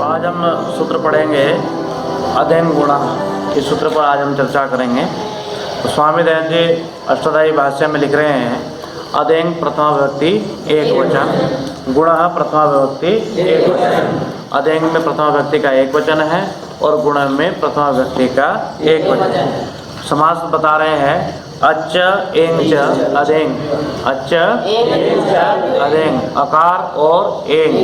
आज हम सूत्र पढ़ेंगे अध्ययन गुणा। इस सूत्र पर आज हम चर्चा करेंगे। तो स्वामी दयानंद जी अष्टाध्यायी भाष्य में लिख रहे हैं, अध्ययन प्रथमा विभक्ति एक वचन, गुण प्रथमा विभक्ति एक वचन। अध्ययन में प्रथमा विभक्ति का एक वचन है और गुण में प्रथमा विभक्ति का एक वचन है। समास बता रहे हैं, अच्च एंग च अदेंग, अच्च एंग च अदेंग, अकार और एंग,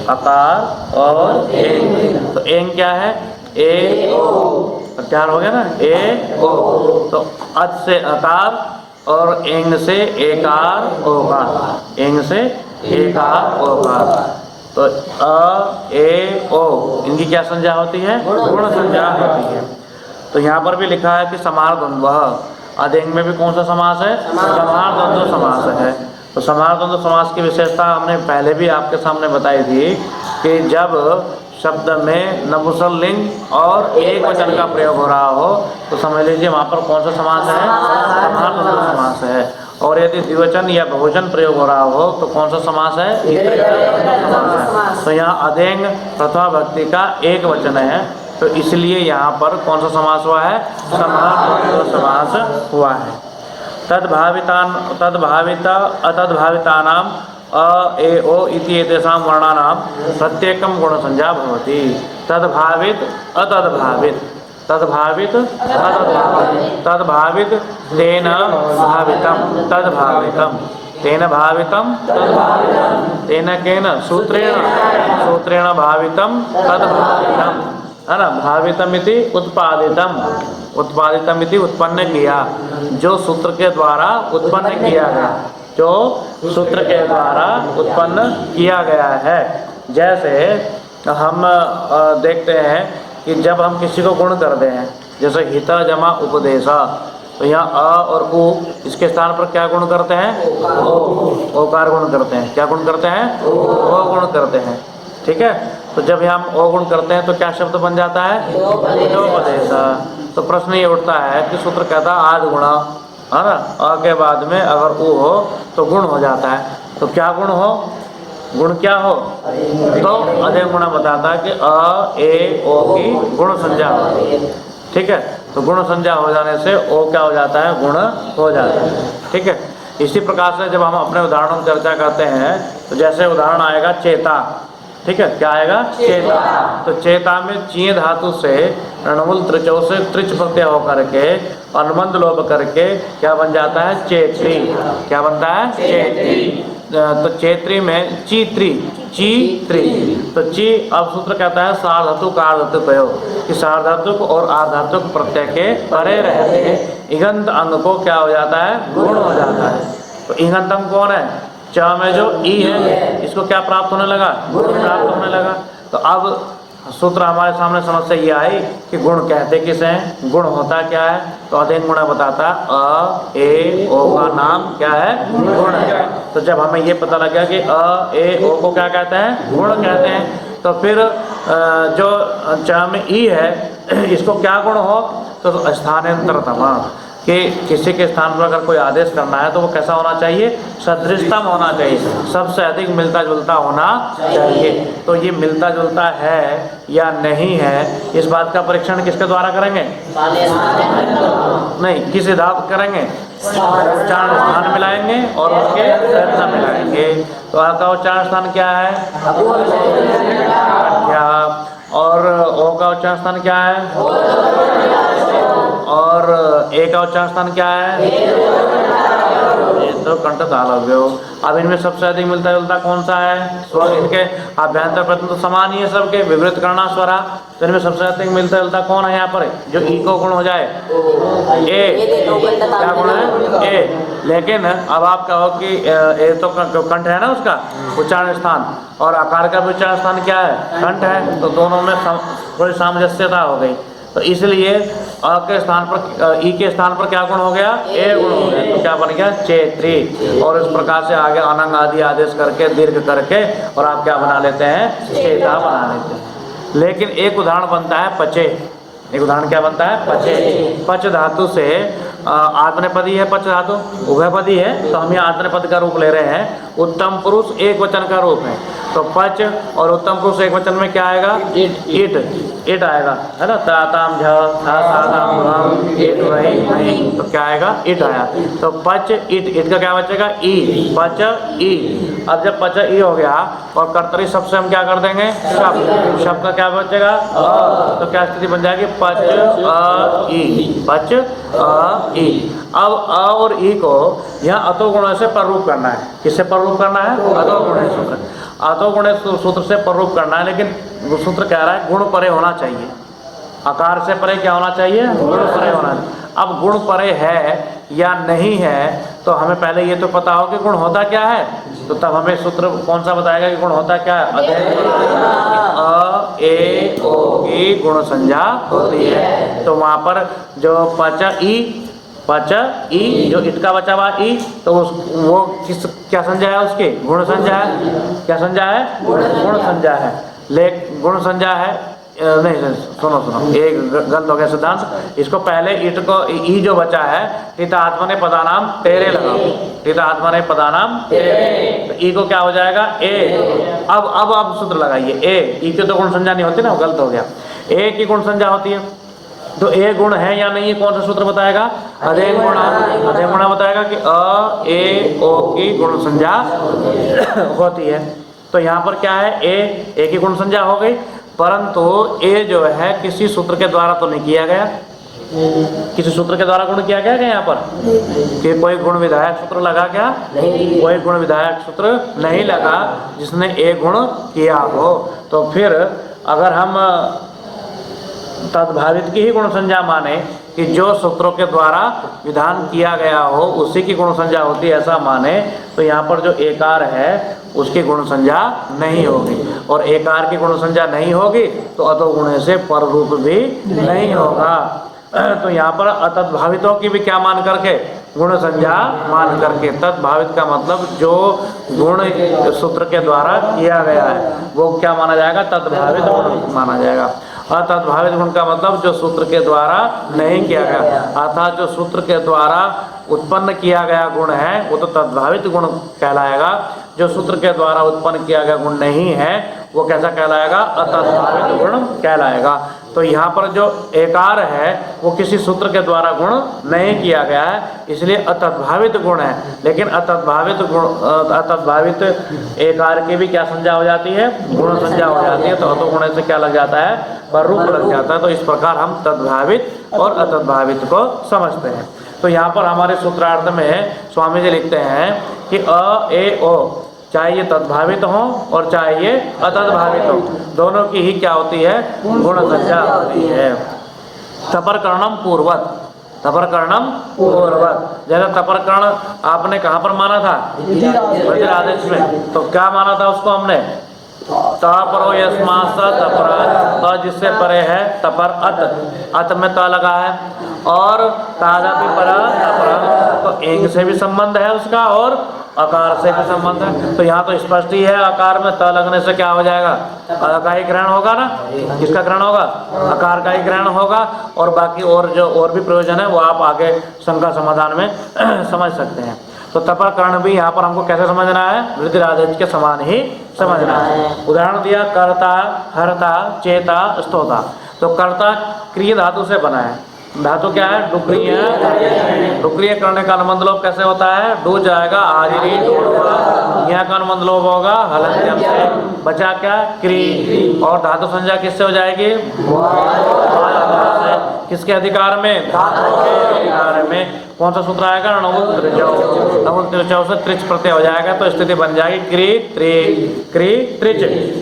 अकार और एंग। तो एंग क्या है? ए ओ, प्रत्याहार हो गया ना, ए ओ। तो अच से अकार और एंग से एकार ओकार, एंग से एकार ओकार। तो अ ए ओ इनकी क्या संज्ञा होती है? गुण संज्ञा होती है। तो यहाँ पर भी लिखा है कि समार द्वंद्व। अध्ययन में भी कौन सा समास है? समार द्वंद्व समास है। तो समार द्वंद्व समास की विशेषता हमने पहले भी आपके सामने बताई थी कि जब शब्द में नपुंसकलिंग और एक वचन का प्रयोग हो रहा हो तो समझ लीजिए वहाँ पर कौन सा समास है? समार द्वंद्व समास है। और यदि द्विवचन या बहुवचन प्रयोग हो रहा हो तो कौन सा समास है? समास है। तो यहाँ अध्ययन प्रथमा विभक्ति का एक वचन है, तो इसलिए यहाँ पर कौन सा समास हुआ है? समार द्वंद्व समास हुआ है। तद्भावित अतद्भावितानाम अ ए ओ इति एतेषां वर्णानां प्रत्येकं गुणसंज्ञा भवति। तद्भावित अतद्भावित, तद्भावित अतद्भावित, तद्भावित तेन भावितं तद्भावितं, तेन भावितं तद्भावितं, तेन केन सूत्रेण भावितं तद्भावितं, है ना। भावितमिति उत्पादितम, उत्पादितमिति उत्पन्न किया, जो सूत्र के द्वारा उत्पन्न किया गया, जो सूत्र के द्वारा उत्पन्न किया गया है। जैसे हम देखते हैं कि जब हम किसी को गुण करते हैं, जैसे हित जमा उपदेशा, तो यहाँ अ और उ इसके स्थान पर क्या गुण करते हैं? ओकार गुण करते हैं। क्या गुण करते हैं? ओ गुण करते हैं। ठीक है। तो जब हम ओ गुण करते हैं तो क्या शब्द बन जाता है? हितोपदेश। तो प्रश्न ये उठता है कि सूत्र कहता है आद गुणा, है ना, अ के बाद में अगर उ हो तो गुण हो जाता है। तो क्या गुण हो? गुण क्या हो? तो अध्ययन गुणा बताता है कि अ ए ओ की गुण संज्ञा होती है। ठीक है। तो गुण संज्ञा हो जाने से ओ क्या हो जाता है? गुण हो जाता है। ठीक है। इसी प्रकार से जब हम अपने उदाहरणों की चर्चा करते हैं तो जैसे उदाहरण आएगा चेता। ठीक है। क्या आएगा? चेता। तो चेता में चीय धातु से णमूल त्रिचौ से त्रिच प्रत्यय होकर के अनुबंध लोप करके क्या बन जाता है? चेत्री। क्या बनता है? चेत्री। तो चेत्री में चीत्री, चीत्री। तो ची अब सूत्र कहता है सार्वधातुक का आर्धातुक प्रयोग, कि सार्वधातुक और आर्धातुक प्रत्यय के परे रहते इगंत अंग को क्या हो जाता है? गुण हो जाता है। तो इगंत अंग कौन है? च में जो ई है इसको क्या प्राप्त होने लगा? गुण प्राप्त होने लगा। तो अब सूत्र हमारे सामने समस्या ये आई कि गुण कहते किसे हैं? गुण होता क्या है? तो अध्ययन गुणा बताता अ ए ओ का नाम क्या है? गुण है। तो जब हमें ये पता लगा कि अ ए ओ को क्या कहते हैं? गुण कहते हैं, तो फिर जो च में ई है इसको क्या गुण हो? तो स्थानांतरतम, कि किसी के स्थान पर अगर कोई आदेश करना है तो वो कैसा होना चाहिए? सदृशतम होना चाहिए, सबसे अधिक मिलता जुलता होना चाहिए। तो ये मिलता जुलता है या नहीं है, इस बात का परीक्षण किसके द्वारा करेंगे? नहीं, किस धातु करेंगे? उच्चारण स्थान मिलाएंगे और उसके प्रयत्न मिलाएंगे। तो आपका उच्चारण स्थान क्या है? क्या? और ओ का उच्चारण स्थान क्या है? और ए का उच्चारण स्थान क्या है? ये तो कंठ तालव्य। अब इनमें सबसे अधिक मिलता जुलता कौन सा है? स्वर। इनके अभ्यंतर प्रथम तो समान ही है सबके, विवृत करना स्वरा। तो इनमें सबसे अधिक मिलता जुलता कौन है यहाँ पर जो ई को गुण हो जाए? ए। क्या गुण है? ए। लेकिन अब आप कहो कि ए तो कंठ है ना उसका उच्चारण स्थान, और आकार का भी उच्चारण स्थान क्या है? कंठ है। तो दोनों में थोड़ी सामंजस्यता हो गई। तो इसलिए अ के स्थान पर ई के स्थान पर क्या गुण हो गया? ए गुण हो गया। तो क्या बन गया? चेत्री। और इस प्रकार से आगे अनंग आदि आदेश करके दीर्घ करके और आप क्या बना लेते हैं? चेता बना लेते हैं। लेकिन एक उदाहरण बनता है पचे। एक उदाहरण क्या बनता है? पचे। पच धातु से आत्मनेपदी है, पच धातु उभयपदी है, तो हम यहाँ आत्मनेपद का रूप ले रहे हैं। उत्तम पुरुष एक वचन का रूप है। तो पच और उत्तम पुरुष एक वचन में क्या आएगा? ईट। ईट आएगा, है ना। ताताम झ ताताम भम ईट वही नहीं, तो क्या आएगा? ईट आया। तो पच ईट, ईट का क्या बचेगा? ई, पच ई। अब जब पच ई हो गया और कर्तरी शब्द से हम क्या कर देंगे? शब्द। शब्द का क्या बचेगा? अ। तो क्या स्थिति बन जाएगी? पच अ ई, पच अ ई। अब अ और ई को यहाँ अतो गुण से प्ररूप करना है। किससे प्ररूप करना है? अतो गुण सूत्र। अतो गुण सूत्र से प्ररूप करना है, लेकिन सूत्र कह रहा है गुण परे होना चाहिए। आकार से परे क्या होना चाहिए? गुण परे होना चाहिए। अब गुण परे है या नहीं है, तो हमें पहले ये तो पता हो कि गुण होता क्या है, तो तब हमें सूत्र कौन सा बताएगा कि गुण होता क्या है? अ ए ओ की गुण संज्ञा होती है। तो वहाँ पर जो पच ई जो ईट का बचा हुआ ई, तो वो किस क्या संज्ञा है? उसकी गुण संज्ञा है। क्या संज्ञा है? गुण संज्ञा है। गुण संज्ञा है नहीं, सुनो एक गलत हो गया सिद्धांत। इसको पहले ईट को ई जो बचा है, टीता आत्मा ने पदानाम तेरे लगाओ, टीता आत्मा ने पदानाम तेरे, तो ई को क्या हो जाएगा? ए। अब सूत्र लगाइए। ए, ई की तो गुण संज्ञा नहीं होती ना, गलत हो गया। ए की गुण संज्ञा होती है, तो ए गुण है या नहीं, कौन सा सूत्र बताएगा? अधे गुणा। अधे गुणा बताएगा कि अ ए ओ की गुण संज्ञा होती है। तो यहाँ पर क्या है? ए की गुण संज्ञा हो गई, परंतु ए जो है किसी सूत्र के द्वारा तो नहीं किया गया। किसी सूत्र के द्वारा गुण किया गया क्या यहाँ पर? कि कोई गुण विधायक सूत्र लगा क्या? कोई गुण विधायक सूत्र नहीं लगा जिसने ए गुण किया हो। तो फिर अगर हम तद्भावित की ही गुण संज्ञा माने कि जो सूत्रों के द्वारा विधान किया गया हो उसी की गुण संज्ञा होती है, ऐसा माने, तो यहाँ पर जो एकार है उसकी गुण संज्ञा नहीं होगी। और एकार की गुण संज्ञा नहीं होगी तो अतो गुण से पर रूप भी नहीं होगा। तो यहाँ पर अतद्भावितों की भी क्या मान करके? गुण संज्ञा मान करके। तद्भावित का मतलब जो गुण सूत्र के द्वारा किया गया है वो क्या माना जाएगा? तद्भावित गुण माना जाएगा। अतद्भावित गुण का मतलब जो सूत्र के द्वारा नहीं किया गया, अर्थात जो सूत्र के द्वारा उत्पन्न किया गया गुण है वो तो तद्भावित गुण कहलाएगा। जो सूत्र के द्वारा उत्पन्न किया गया गुण नहीं है वो कैसा कहलाएगा? अतद्भावित गुण कहलाएगा। तो यहाँ पर जो एकार है वो किसी सूत्र के द्वारा गुण नहीं किया गया है, इसलिए अतद्भावित गुण है। लेकिन अतद्भावित एकार की भी क्या संज्ञा हो जाती है? गुण संज्ञा हो जाती है। तो अतो गुण से क्या लग जाता है? पर रूप लग जाता है। तो इस प्रकार हम तद्भावित और अतद्भावित को समझते हैं। तो यहाँ पर हमारे सूत्रार्थ में स्वामी जी लिखते हैं कि अ ए ओ चाहे ये तद्भावित हो और चाहे ये अतद्भावित हो, दोनों की ही क्या होती है? गुण संज्ञा होती है। तपरकर्णम पूर्वत, तपरकर्णम पूर्वत। जैसे तपरकर्ण आपने कहाँ पर माना था? आदेश में। तो क्या माना था उसको हमने? तपरो यस्मास तपरा, जिससे परे है तपर अत में त लगा है, और ताजा भी परा तपरा, तो एक से भी संबंध है उसका और आकार से भी संबंध है। तो यहाँ तो स्पष्ट ही है, आकार में त लगने से क्या हो जाएगा? का ही ग्रहण होगा ना। किसका ग्रहण होगा? आकार का ही ग्रहण होगा। और बाकी और जो और भी प्रयोजन है वो आप आगे शंका समाधान में समझ सकते हैं। तो तपरकर्ण भी यहाँ पर हमको कैसे समझना है? वृद्धिरादेश के समान ही समझना है। उदाहरण दिया कर्ता, हर्ता, चेता, स्तोता। तो कर्ता क्रिय धातु से बना है। धातु क्या है? डुक्रिय। डुक्रिय करने का अनुबंध लोप कैसे होता है? डू जाएगा आदिरी, यहाँ का अनुबंध लोप होगा हलंत्यम से। बचा क्या? क्री। और धातु संज्ञा किससे हो जाएगी? किसके अधिकार में? धातु के अधिकार में। कौन सा सूत्र आएगा? नमुल त्रिचौ से त्रिच प्रत्यय हो जाएगा, तो स्थिति बन जाएगी क्री त्रि, क्री त्रिच।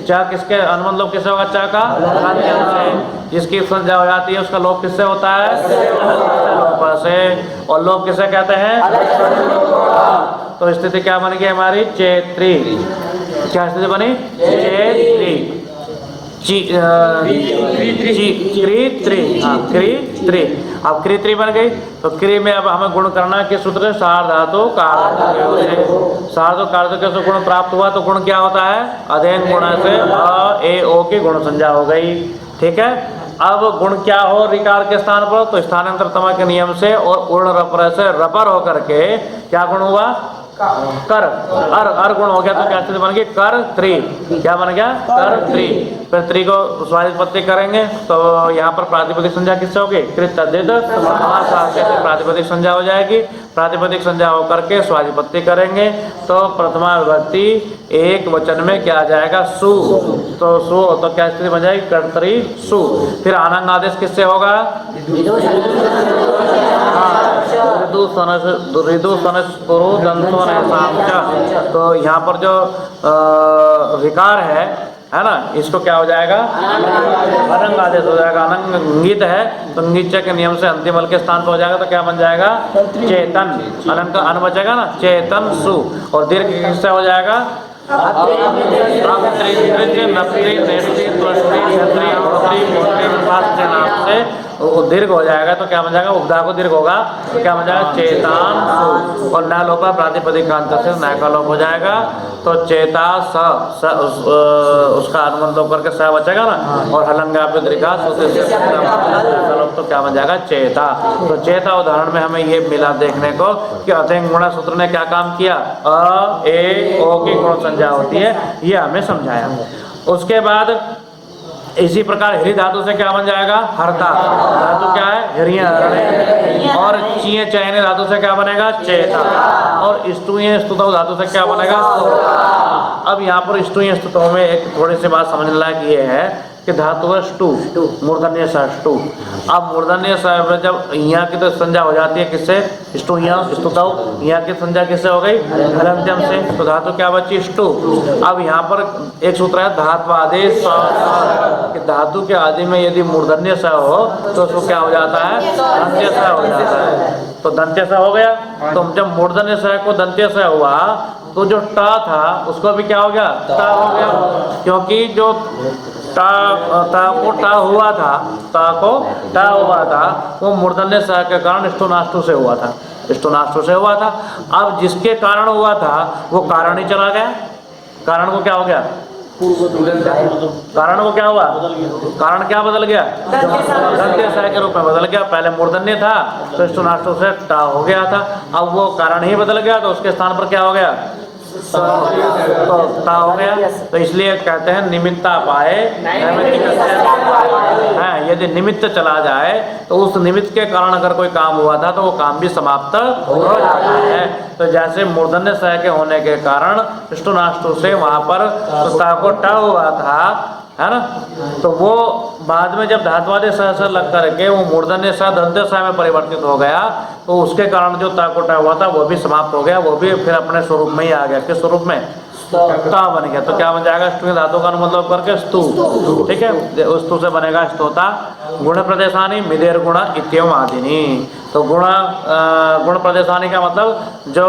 चा किसके अनुबंध लोप किससे होगा? चा का हलंत्यम से। जिसकी संज्ञा हो जाती है उसका लोप किससे होता है? लोप से। और लोप किसे कहते हैं? तो स्थिति क्या बन गई हमारी? चेत्री। क्या स्थिति बनी? चेत्री। क्री। अब क्री बन गई। तो क्री में अब हमें गुण करना है किस सूत्र से? सार धातु कार्य। सार धातु कार्य से गुण प्राप्त हुआ तो गुण क्या होता है? अधेन गुण से अ ए ओ की गुण संज्ञा हो गई। ठीक है। अब गुण क्या हो रिकार के स्थान पर? तो स्थानांतरतमा के नियम से और उर्ण रपर से रपर होकर के क्या गुण हुआ? कर, अर गुण हो गया तो क्या स्थिति बन गई? कर त्री। क्या बन गया? कर त्री। फिर त्री को स्वादिपत्ति करेंगे तो यहाँ पर प्रातिपदिक संज्ञा किससे होगी? कृत तद्धित समास से प्रातिपदिक संज्ञा हो जाएगी। प्रातिपदिक संज्ञा होकर के स्वादिपत्ति करेंगे तो प्रथमा विभक्ति एक वचन में क्या आ जाएगा? सु। तो सु तो क्या स्थिति बन जाएगी? कर्तरी सु। फिर आनंद आदेश किससे होगा? तो यहाँ पर जो विकार है ना, इसको क्या हो जाएगा? अनंग आदेश हो जाएगा। अनंगित है तो ंगित के नियम से अंतिम बल के स्थान पर हो जाएगा तो क्या बन जाएगा? चेतन। अनंग का अन बचेगा ना, चेतन सु। और दीर्घ किससे हो जाएगा? दीर्घ हो जाएगा तो क्या बन जाएगा? उपधा को दीर्घ होगा तो क्या बन जाएगा? चेतान सु। और न लोपा प्रातिपदिक का अंतर से न का लोप हो जाएगा तो चेता स उसका अनुबंध लोप करके स बचेगा ना, और हलंगा पे दीर्घा लोप तो क्या बन जाएगा? चेता। तो चेता उदाहरण में हमें ये मिला देखने को कि अथेंग गुणा सूत्र ने क्या काम किया? अ ए ओ की गुण संज्ञा होती है, ये हमें समझाया। उसके बाद इसी प्रकार हृ धातु से क्या बन जाएगा? हरता। धातु क्या है? हृय। और चीय चयने धातु से क्या बनेगा? चेता। और स्तुय स्तुतौ धातु से क्या बनेगा? अब यहाँ पर स्तुय स्तुतौ में एक थोड़ी सी बात समझने लायक ये है कि धातु है स्टू, मूर्धन्य स स्टू। अब मूर्धन्य स जब यहाँ की तो संज्ञा हो जाती है किससे? स्टू। यहाँ स्तुतौ, यहाँ की संज्ञा किससे हो गई? हलंत्यम से। तो धातु क्या बची? स्टू। अब यहाँ पर एक सूत्र है धातु आदेश कि धातु के आदि में यदि मूर्धन्य स हो तो उसको क्या हो जाता है? दंत्य स हो जाता है। तो दंत्य स हो गया। तो जब मूर्धन्य स को दंत्य स हुआ तो जो टा था उसको भी क्या हो गया? टा हो गया। क्योंकि जो ता को टा हुआ था, ता को टा हुआ था, वो मूर्धन्य स के कारण स्टोनाष्टु से हुआ था, स्टोनाष्टु से हुआ था। अब जिसके कारण हुआ था वो कारण ही चला गया। कारण को क्या हो गया? कारण को क्या हुआ? कारण क्या बदल गया? दंत्य स के रूप में बदल गया। पहले मूर्धन्य था तो स्टोनाष्टु से टा हो गया था, अब वो कारण ही बदल गया तो उसके स्थान पर क्या हो गया? तो ता हो गया। तो इसलिए कहते हैं निमित्ता पाए है। यदि निमित्त चला जाए तो उस निमित्त के कारण अगर कोई काम हुआ था तो वो काम भी समाप्त हो जाता है। तो जैसे मूर्धन्य स के होने के कारण स्टुनाष्टु से वहां पर ता को टा हुआ था, है ना, तो वो बाद में जब धात्वादे स लग करके वो मूर्धन्य स दंत्य स में परिवर्तित हो गया तो उसके कारण जो ताकोटा हुआ था वो भी समाप्त हो गया, वो भी फिर अपने स्वरूप में ही आ गया। किस स्वरूप में? ता बन गया। तो क्या बन जाएगा? स्तु धातु का मतलब करके स्तु। ठीक है, उस स्तु से बनेगा स्तोता। गुण प्रदेशानी मिदेर गुण इत्यम आदिनी। तो गुण प्रदेशानी का मतलब जो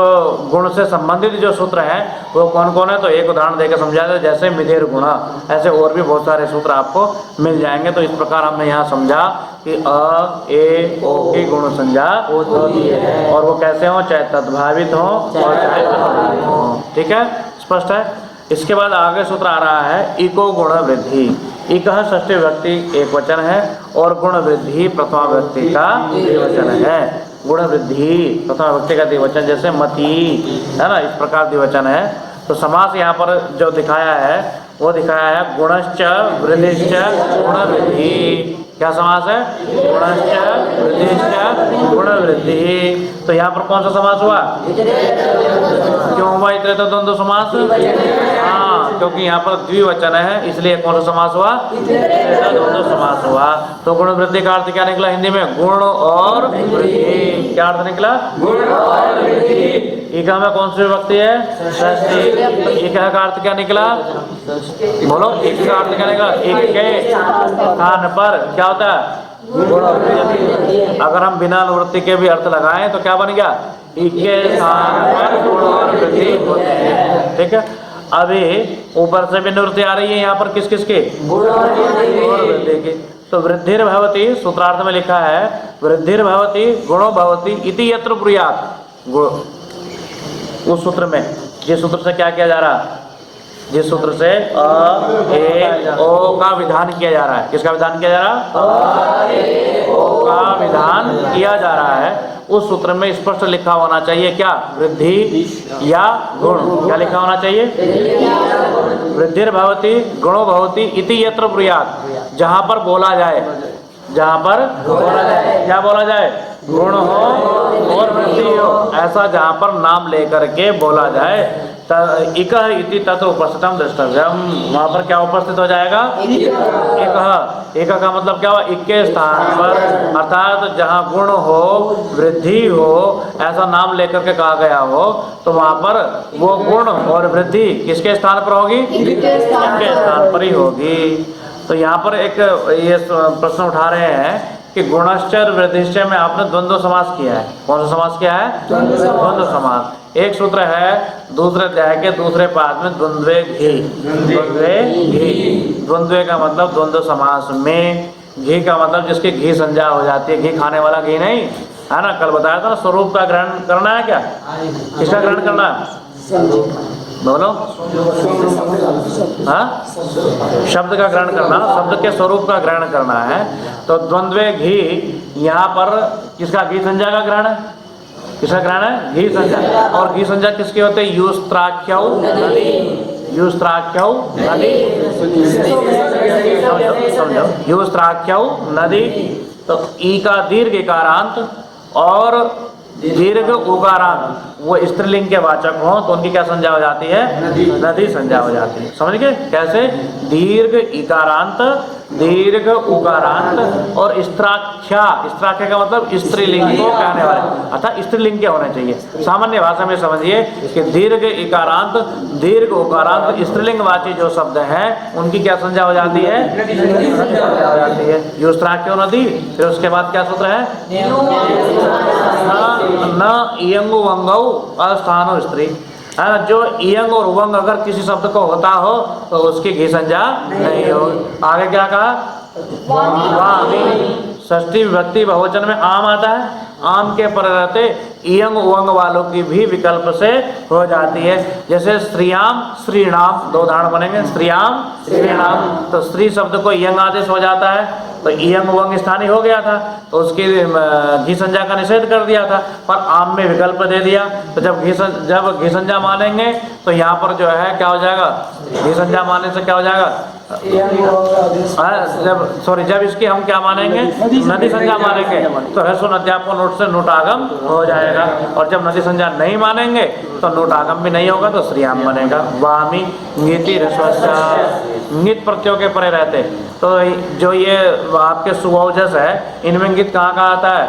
गुण से संबंधित जो सूत्र है वो कौन कौन है? तो एक उदाहरण देकर समझा दे, जैसे मिदेर गुण, ऐसे और भी बहुत सारे सूत्र आपको मिल जाएंगे। तो इस प्रकार हमने यहाँ समझा कि अ ए ओ की गुण संज्ञा होती है और वो कैसे हो? चाहे तद्भावित हो और चाहे तद्भावित हो। ठीक है, स्पष्ट है। इसके बाद आगे सूत्र आ रहा है इको गुण वृद्धि। इक षष्ठी विभक्ति एक वचन है और गुण वृद्धि प्रथमा विभक्ति का द्विवचन है। गुण वृद्धि प्रथमा विभक्ति का द्विवचन, जैसे मति, है ना, इस प्रकार द्विवचन है। तो समास यहाँ पर जो दिखाया है वो दिखाया है गुणश्च वृद्धिश्च गुण वृद्धि। क्या समास है? गुणश्च वृद्धिश्च गुण वृद्धि। तो यहाँ पर कौन सा समास हुआ? क्यों हुआ इतरेतर द्वंद्व समास? हाँ, क्योंकि यहाँ पर द्विवचन है इसलिए कौन सा समास हुआ? इतरेतर द्वंद्व समास हुआ। तो गुण वृद्धि का अर्थ क्या निकला हिंदी में? गुण और वृद्धि। क्या अर्थ निकला? गुण और वृद्धि। इका में कौन सी विभक्ति है? षष्ठी। इका का अर्थ क्या निकला? बोलो, एक का अर्थ क्या निकला? एक के स्थान पर क्या होता है? गुण और वृद्धि। अगर हम बिना अनुवृत्ति के भी अर्थ लगाएं तो क्या बन गया? एक के स्थान पर गुण और वृद्धि होते हैं। ठीक है, अभी ऊपर से भी निवृत्ति आ रही है यहाँ पर किस किस की? गुण और वृद्धि की। तो वृद्धिर भवति सूत्रार्थ में लिखा है वृद्धिर भवति गुणो भवति इति यत्र ब्रूयात्। उस सूत्र में, जिस सूत्र से क्या किया जा रहा है? जिस सूत्र से अ ए ओ का विधान किया जा रहा है। किसका विधान किया जा रहा है? अ ए ओ का विधान किया जा रहा है। उस सूत्र में स्पष्ट लिखा होना चाहिए क्या? वृद्धि या गुण। क्या लिखा होना चाहिए? वृद्धिर्भवति गुणो भवति इति यत्र ब्रूयात्। जहाँ पर बोला जाए, जहाँ पर बोला जाए, क्या बोला जाए? गुण हो और वृद्धि हो, ऐसा जहाँ पर नाम लेकर के बोला जाए, इकः इति तत्र उपस्थितम द्रष्टव्यम। वहाँ पर क्या उपस्थित हो जाएगा? एकः। एकः का मतलब क्या हुआ? एक के स्थान पर, अर्थात जहाँ गुण हो, वृद्धि हो, ऐसा नाम लेकर के कहा गया हो, तो वहाँ पर वो गुण और वृद्धि किसके स्थान पर होगी? इनके स्थान पर ही होगी। तो यहाँ पर एक ये प्रश्न उठा रहे हैं कि गुणश्चर वृद्धिश्चर में आपने द्वंद्व समास किया है। कौन सा समास किया है? द्वंद्व समास। एक सूत्र है दूसरे अध्याय के दूसरे पाद में द्वंद्वे घी। द्वंद्वे घी, द्वंद्वे का मतलब द्वंद्व समास में, घी का मतलब जिसकी घी संज्ञा हो जाती है। घी खाने वाला घी नहीं है ना, कल बताया था ना। स्वरूप का ग्रहण करना है क्या? किसका ग्रहण करना है? बोलो। हाँ, शब्द का ग्रहण करना, शब्द के स्वरूप का ग्रहण करना है। तो द्वंद्वे घी, यहाँ पर किसका? घी संज्ञा का ग्रहण है। किसका ग्रहण है? घी संज्ञा। और घी संज्ञा किसके होते हैं? यूस्त्राख्यौ नदी। यूस्त्राख्यौ नदी, समझो, यूस्त्राख्यौ नदी। तो ई का दीर्घ इकारांत और दीर्घ उकारांत वो स्त्रीलिंग के वाचक हो तो उनकी क्या संज्ञा हो जाती है? नदी संज्ञा हो जाती है। समझ गए कैसे? दीर्घ इकारांत, दीर्घ उकारांत और स्त्राख्या। स्त्राख्या का मतलब स्त्रीलिंग को कहने वाले, अर्थात स्त्रीलिंग के होने चाहिए। सामान्य भाषा में समझिए कि दीर्घ इकारांत, दीर्घ उकारांत स्त्रीलिंगवाची जो शब्द हैं उनकी क्या संज्ञा हो जाती है? संज्ञा हो जाती है। युस्त्राख्यो नदी। फिर उसके बाद क्या सूत्र है? न इयंगु वंगौ अस्थानो स्त्री। है ना, जो इयंग और उवंग अगर किसी शब्द को होता हो तो उसकी घी संज्ञा नहीं हो। आगे क्या कहा? वामी। षष्ठी विभक्ति बहुवचन में आम आता है, आम के पर रहते इयंग उवंग वालों की भी विकल्प से हो जाती है। जैसे स्त्रियाम श्रीणाम, दो उदाहरण बनेंगे। स्त्रियाम श्रीणाम, तो स्त्री शब्द को इयंग आदेश हो जाता है, तो इयंग उवंग स्थानीय हो गया था, तो उसकी घी संज्ञा का निषेध कर दिया था, पर आम में विकल्प दे दिया। तो जब घी संज्ञा मानेंगे तो यहाँ पर जो है क्या हो जाएगा? घी संज्ञा मानने से क्या हो जाएगा? जब इसकी हम क्या मानेंगे? नदी संज्ञा मानेंगे तो ह्रस्व नद्यापो नोट से नोटागम हो जाएगा। और जब नदी संज्ञा नहीं मानेंगे तो नोटागम भी नहीं होगा, तो श्रीयाम बनेगा। वामी ङिति ह्रस्वस्य, ङित प्रत्ययों के परे रहते। तो जो ये आपके सुवौजस है इनमें ङित कहाँ कहाँ आता है?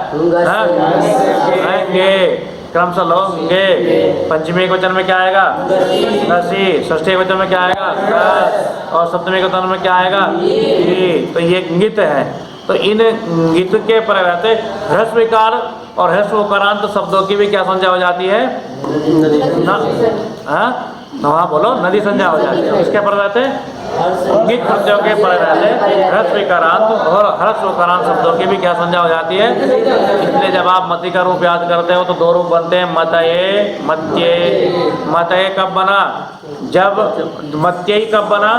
गे। क्रम से लो गे। पंचमी एक वचन में क्या आएगा? नसी। षष्ठी एक वचन में क्या आएगा? और सप्तमी के वचन में क्या आएगा? तो ये ङित है। तो इन ङित के पर रहते ह्रस्व विकार और ह्रस्व उकारांत शब्दों की भी क्या संज्ञा हो जाती है? हाँ बोलो, नदी संज्ञा हो जाती है। इसके पर रहते ङित प्रत्ययों के पर रहते ह्रस्व विकारांत और ह्रस्व उकारांत शब्दों की भी क्या संज्ञा हो जाती है? इसलिए जब आप मति का रूप याद करते हो तो दो रूप बनते हैं, मतये, मत्ये। मतये कब बना? जब मत्ये कब बना?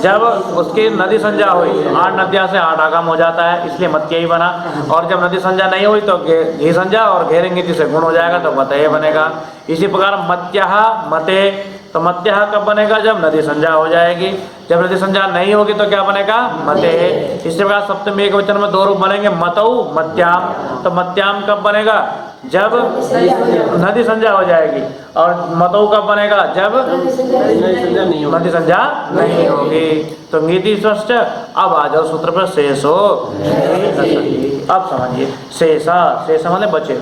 जब उसकी नदी संज्ञा हुई, 8 नदियाँ से 8 आगम हो जाता है, इसलिए मत्ये ही बना। और जब नदी संज्ञा नहीं हुई तो घी संज्ञा और घेरेंगे जिसे गुण हो जाएगा तो मतये बनेगा। इसी प्रकार मत्यः मते, तो मत्यः कब बनेगा? जब नदी संज्ञा हो जाएगी। जब नदी संज्ञा नहीं होगी तो क्या बनेगा? मते। इसी प्रकार सप्तमी एक वचन में दो रूप बनेंगे, मतौ मत्याम। तो मत्याम कब बनेगा? जब नदी संज्ञा हो जाएगी। और मतौ कब बनेगा? जब नदी संज्ञा नहीं होगी। तो ङिति स्वस्थ। अब आ जाओ सूत्र पर शेषो। अब समझिए, शेषा, शेषा माने बचे,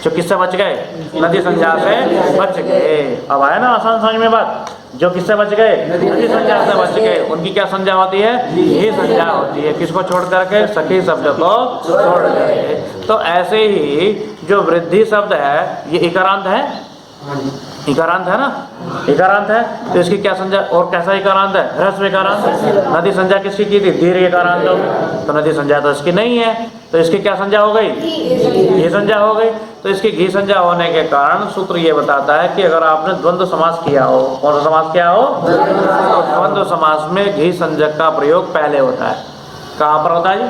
जो किससे बच गए? नदी संज्ञा से बच गए। अब आया ना आसान समझ में बात? जो किससे बच गए? नदी संज्ञा से बच गए, उनकी क्या संज्ञा होती है? घी संज्ञा होती है। किसको छोड़ करके? सखी शब्द को छोड़ करके। तो ऐसे ही जो वृद्धि शब्द है ये इकारांत है, इकारांत है ना, इकारांत है। तो इसकी क्या संज्ञा? और कैसा इकारांत है? ह्रस्व इकारांत। नदी संज्ञा किसकी की थी? दीर्घ इकारांत होगी। तो नदी संज्ञा तो इसकी नहीं है, तो इसकी क्या संज्ञा हो गई? घी संज्ञा हो गई। तो इसकी घी संज्ञा होने के कारण सूत्र ये बताता है कि अगर आपने द्वंद्व समास किया हो, कौन सा समास किया हो? तो द्वंद्व समास में घी संज्ञक का प्रयोग पहले होता है। कहाँ पर होता है जी?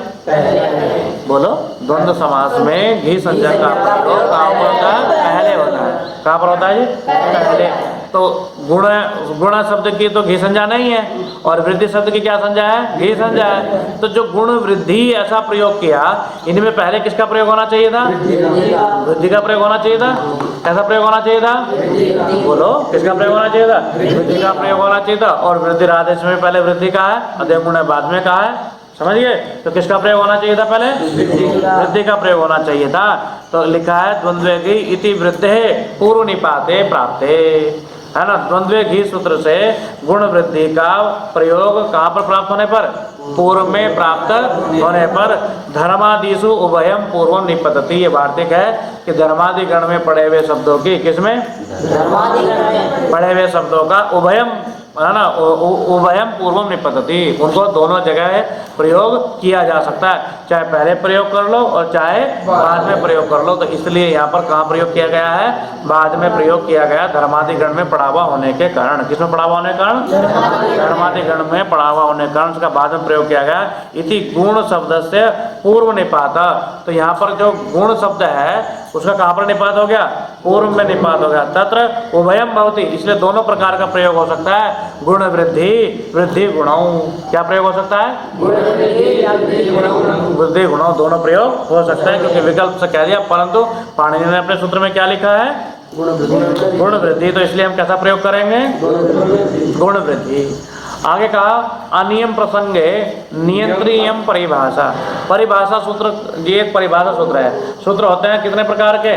बोलो। द्वंद्व समास में घी संज्ञा का प्रयोग कहाँ पर होता है? पहले होता है। कहाँ पर होता है जी? पहले। तो गुण शब्द की तो घी संज्ञा नहीं है, और वृद्धि शब्द की क्या संज्ञा है? घी संज्ञा है। तो जो गुण वृद्धि ऐसा प्रयोग किया, इनमें पहले किसका प्रयोग होना चाहिए था? वृद्धि का प्रयोग होना चाहिए था। कैसा प्रयोग होना चाहिए था? बोलो, किसका प्रयोग होना चाहिए था? वृद्धि का प्रयोग होना चाहिए था। और वृद्धि आदेश में पहले वृद्धि का है, अध्यय गुण बाद में कहा है, समझ गए? तो किसका प्रयोग होना चाहिए था? पहले वृद्धि का प्रयोग होना चाहिए था। तो लिखा है द्वंद्वे इति वृद्धे पूर्व निपाते प्राप्ते, है ना? द्वंद्वे घी सूत्र से गुण वृद्धि का प्रयोग कहाँ पर प्राप्त होने पर? पूर्व में प्राप्त होने पर। धर्मादिषु उभयम पूर्व निपतति, ये वार्तिक है कि धर्मादि गण में पड़े हुए शब्दों की, किसमें? पड़े हुए शब्दों का उभयम, है ना, उभयम पूर्वम निपतति, उनको दोनों जगह प्रयोग किया जा सकता है, चाहे पहले प्रयोग कर लो और चाहे बाद में प्रयोग कर लो। तो इसलिए यहाँ पर कहाँ प्रयोग किया गया है? बाद में प्रयोग किया गया, धर्मादिगण में पढ़ावा होने के कारण। किसमें पढ़ावा होने के कारण? धर्मादिगण में पढ़ावा होने के कारण उसका बाद में प्रयोग किया गया। इति गुण शब्द से पूर्व निपाता, तो यहाँ पर जो गुण शब्द है उसका कहाँ पर निपात हो गया? पूर्व में निपात हो गया। तत्र उभयम भवति, इसलिए दोनों प्रकार का प्रयोग हो सकता है। गुण वृद्धि, वृद्धि गुणों, क्या प्रयोग हो सकता है? वृद्धि गुणों, दोनों प्रयोग हो सकता है, क्योंकि विकल्प से कह दिया। परंतु पाणिनि ने अपने सूत्र में क्या लिखा है? गुण वृद्धि। तो इसलिए हम कैसा प्रयोग करेंगे? गुण वृद्धि। आगे कहा अनियम प्रसंगे नियंत्रणीयम परिभाषा। परिभाषा सूत्र, ये एक परिभाषा सूत्र है। सूत्र होते हैं कितने प्रकार के?